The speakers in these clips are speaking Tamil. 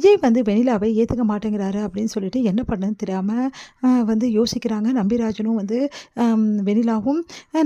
விஜய் வந்து வெண்ணிலாவை ஏற்றுக்க மாட்டேங்கிறாரு அப்படின்னு சொல்லிட்டு என்ன பண்ணுன்னு தெரியாமல் யோசிக்கிறாங்க நம்பிராஜனும் வெண்ணிலாவும்.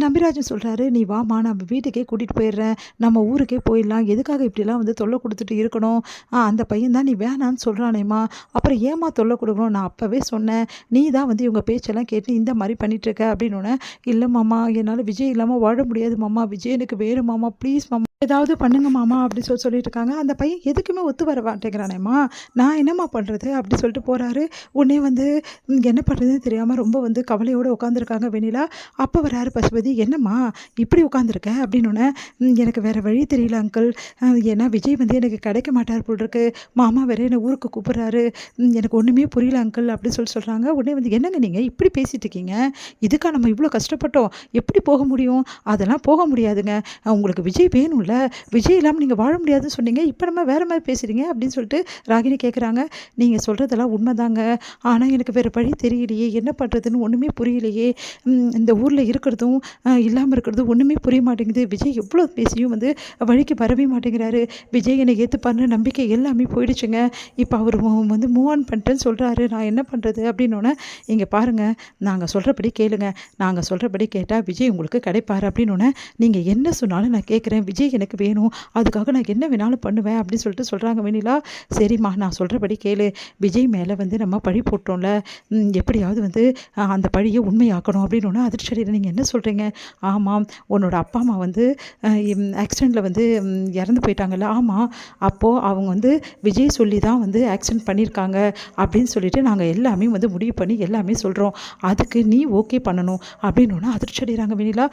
நம்பிராஜன் சொல்கிறாரு, நீ வாமா நம்ம வீட்டுக்கே கூட்டிகிட்டு போயிடுறேன், நம்ம ஊருக்கே போயிடலாம், எதுக்காக இப்படிலாம் தொல்லை கொடுத்துட்டு இருக்கணும், அந்த பையன் தான் நீ வேணான்னு சொல்கிறானேம்மா, அப்புறம் ஏமா தொல்லை கொடுக்கணும், நான் அப்போவே சொன்னேன், நீ தான் இவங்க பேச்செல்லாம் கேட்டு இந்த மாதிரி பண்ணிகிட்ருக்க அப்படின்னோடனே, இல்லை மாமா என்னால் விஜய் இல்லாமல் வாழ முடியாது மாமா, விஜய் எனக்கு வேணும் மாமா, ப்ளீஸ் மாமா ஏதாவது பண்ணுங்க மாமா அப்படி சொல்லிட்டு இருக்காங்க. அந்த பையன் எதுக்குமே ஒத்து வர மாட்டேங்கிறானேம்மா, நான் என்னம்மா பண்ணுறது அப்படி சொல்லிட்டு போகிறாரு. உடனே என்ன பண்ணுறதுன்னு தெரியாமல் ரொம்ப கவலையோடு உட்காந்துருக்காங்க வெண்ணிலா. அப்போ வராரு பசுபதி. என்னம்மா இப்படி உட்காந்துருக்க அப்படின்னோடனே, எனக்கு வேறு வழி தெரியல அங்கிள், ஏன்னா விஜய் எனக்கு கிடைக்க மாட்டார் போல் இருக்கு, மாமா வேறு என்னை ஊருக்கு கூப்பிட்றாரு, எனக்கு ஒன்றுமே புரியல அங்கிள் அப்படி சொல்கிறாங்க. உடனே என்னங்க நீங்கள் இப்படி பேசிகிட்டு இருக்கீங்க, இதுக்காக நம்ம இவ்வளோ கஷ்டப்பட்டோம், எப்படி போக முடியும், அதெல்லாம் போக முடியாதுங்க, உங்களுக்கு விஜய் வேணும்ல, விஜய் இல்லாமல் நீங்கள் வாழ முடியாதுன்னு சொன்னீங்க, இப்போ நம்ம வேறு மாதிரி பேசுகிறீங்க அப்படின்னு சொல்லிட்டு ராகினி கேட்குறாங்க. நீங்கள் சொல்கிறதெல்லாம் உண்மைதாங்க, ஆனால் எனக்கு வேறு வழி தெரியலையே, என்ன பண்ணுறதுன்னு ஒன்றுமே புரியலையே, இந்த ஊரில் இருக்கிறதும் இல்லாமல் இருக்கிறதும் ஒன்றுமே புரிய மாட்டேங்குது, விஜய் எவ்வளோ பேசியும் வழிக்கு வரவே மாட்டேங்கிறாரு, விஜய் என்னை ஏற்றுப்பாருன்னு நம்பிக்கை எல்லாமே போயிடுச்சுங்க, இப்போ அவர் மூவ் ஆன் பண்ணிட்டேன்னு சொல்கிறாரு, நான் என்ன பண்ணுறது அப்படின்னோடனே, இங்கே பாருங்கள் நாங்கள் சொல்கிறபடி கேளுங்க, நாங்கள் சொல்கிறபடி கேட்டால் விஜய் உங்களுக்கு கிடைப்பார் அப்படின்னோடனே, நீங்கள் என்ன சொன்னாலும் நான் கேட்குறேன், விஜய் எனக்கு வேணும், அதுக்காக நான் என்ன வேணாலும் பண்ணுவேன் அப்படின்னு சொல்லிட்டு சொல்கிறாங்க வெண்ணிலா. சரிம்மா நான் சொல்கிறபடி கேளு, விஜய் மேலே நம்ம பழி போட்டோம்ல, எப்படியாவது அந்த பழியை உண்மையாக்கணும் அப்படின்னோன்னா அதிர்ச்சியில் நீங்கள் என்ன சொல்கிறீங்க, ஆமாம் உன்னோட அப்பா அம்மா ஆக்சிடெண்ட்டில் இறந்து போயிட்டாங்கல்ல, ஆமாம் அப்போது அவங்க விஜய் சொல்லி தான் ஆக்சிடெண்ட் பண்ணியிருக்காங்க அப்படின்னு சொல்லிட்டு நாங்கள் எல்லாமே முடிவு பண்ணி எல்லாமே சொல்கிறோம், அதுக்கு நீ ஓகே பண்ணணும் அப்படின்னோன்னா அதிர்ச்சி அடைகிறாங்க வெண்ணிலா.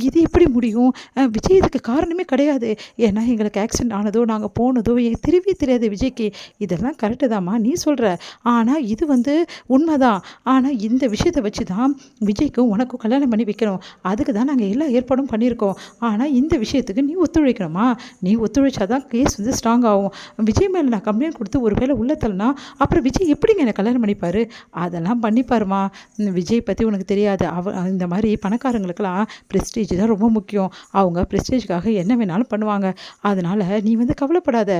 இது எப்படி முடியும், விஜய் இதுக்கு காரணமே கிடையாது, ஏன்னா எங்களுக்கு ஆக்சிடென்ட் ஆனதோ நாங்கள் போனதோ திரும்பி தெரியாது விஜய்க்கு, இதெல்லாம் கரெக்டு தாம்மா நீ சொல்கிற, ஆனால் இது உண்மைதான், ஆனால் இந்த விஷயத்தை வச்சு தான் விஜய்க்கும் உனக்கும் கல்யாணம் பண்ணி வைக்கணும், அதுக்கு தான் நாங்கள் எல்லா ஏற்பாடும் பண்ணியிருக்கோம், ஆனால் இந்த விஷயத்துக்கு நீ ஒத்துழைக்கணுமா, நீ ஒத்துழைச்சா தான் கேஸ் ஸ்ட்ராங் ஆகும், விஜய் மேலே நான் கம்ப்ளைண்ட் கொடுத்து ஒரு வேளை உள்ள தள்ளனா அப்புறம் விஜய் எப்படிங்க என்னை கல்யாணம் பண்ணிப்பார், அதெல்லாம் பண்ணிப்பாருமா, விஜய் பற்றி உனக்கு தெரியாது, இந்த மாதிரி பணக்காரங்களுக்கெல்லாம் ப்ரெஸ்டீஜ் தான் ரொம்ப முக்கியம், அவங்க ப்ரெஸ்டீஜுக்காக என்ன வேணாலும் பண்ணுவாங்க, அதனால் நீ கவலைப்படாத,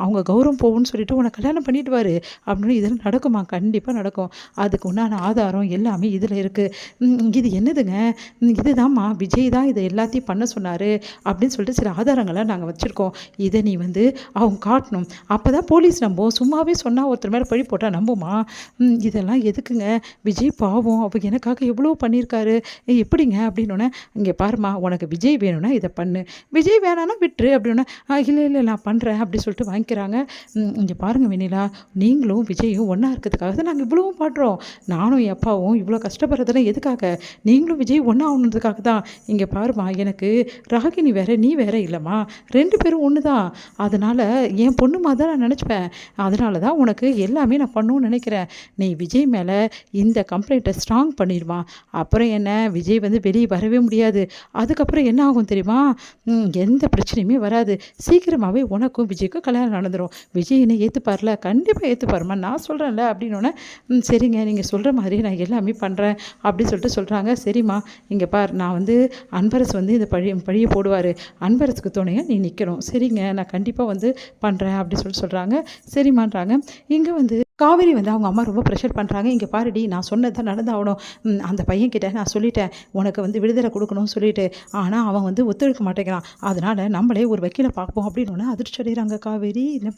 அவங்க கௌரவம் போகும்னு சொல்லிட்டு உனக்கு கல்யாணம் பண்ணிடுவார் அப்படின்னு, இதெல்லாம் நடக்குமா, கண்டிப்பாக நடக்கும், அதுக்கு உண்டான ஆதாரம் எல்லாமே இதில் இருக்குது, இது என்னதுங்க, இதுதான்மா விஜய் தான் இதை எல்லாத்தையும் பண்ண சொன்னார் அப்படின்னு சொல்லிட்டு சில ஆதாரங்களை நாங்கள் வச்சுருக்கோம், இதை நீ அவங்க காட்டணும், அப்போ தான் போலீஸ் நம்பும், சும்மாவே சொன்னால் ஒருத்தர் மேலே பழி போட்டால் நம்புமா, இதெல்லாம் எதுக்குங்க, விஜய் பாவம் அவங்க எனக்காக எவ்வளோ பண்ணியிருக்காரு, எப்படிங்க அப்படின்னோடனே, இங்கே பாருமா உனக்கு விஜய் வேணும்னா இதை பண்ணு, விஜய் வேணான்னா விட்டுரு அப்படின்னா, இல்லை நான் பண்ணுறேன் அப்படி சொல்லிட்டு வாங்கிக்கிறாங்க. இங்கே பாருங்கள் வெண்ணிலா, நீங்களும் விஜயும் ஒன்றா இருக்கிறதுக்காக தான் நாங்கள் இவ்வளவும் பாடுறோம், நானும் என் அப்பாவும் இவ்வளோ கஷ்டப்படுறதெல்லாம் எதுக்காக, நீங்களும் விஜய் ஒன்றா ஆகணுன்றதுக்காக தான், இங்கே பாருமா எனக்கு ராகினி வேறு நீ வேறு இல்லைம்மா, 2 பேரும் ஒன்று தான், அதனால் என் பொண்ணுமா தான் நான் நினச்சிப்பேன், அதனால தான் உனக்கு எல்லாமே நான் பண்ணணும்னு நினைக்கிறேன், நீ விஜய் மேலே இந்த கம்ப்ளைண்ட்டை ஸ்ட்ராங் பண்ணிடுமா, அப்புறம் என்ன விஜய் வெளியே வரவே முடியாது, அதுக்கப்புறம் என்ன ஆகும் தெரியுமா, எந்த பிரச்சனையுமே வராது, சீக்கிரமாகவே உனக்கும் விஜய்க்கும் கல்யாணம் நடந்துடும், விஜய் என்னை ஏற்றுப்பார்ல, கண்டிப்பாக ஏற்றுப்பாருமா, நான் சொல்கிறேன்ல அப்படின்னோடனே, சரிங்க நீங்கள் சொல்கிற மாதிரி நான் எல்லாமே பண்ணுறேன் அப்படி சொல்லிட்டு சொல்கிறாங்க. சரிம்மா இங்கே பார், நான் அன்பரசு இந்த பழியை போடுவார், அன்பரசுக்கு துணையாக நீ நிற்கணும், சரிங்க நான் கண்டிப்பாக பண்ணுறேன் அப்படி சொல்கிறாங்க. சரிம்மான்றாங்க. இங்கே காவேரி அவங்க அம்மா ரொம்ப ப்ரெஷர் பண்ணுறாங்க. இங்கே பாருடி நான் சொன்னது தான் நடந்தாகணும், அந்த பையன்கிட்ட நான் சொல்லிட்டேன் உனக்கு விடுதலை கொடுக்கணும்னு சொல்லிட்டு, ஆனால் அவன் ஒத்துழைக்க மாட்டேங்கிறான், அதனால் நம்மளே ஒரு வக்கீலை பார்ப்போம் அப்படின்னு அதிர்ச்சி அடைகிறாங்க காவேரி. என்ன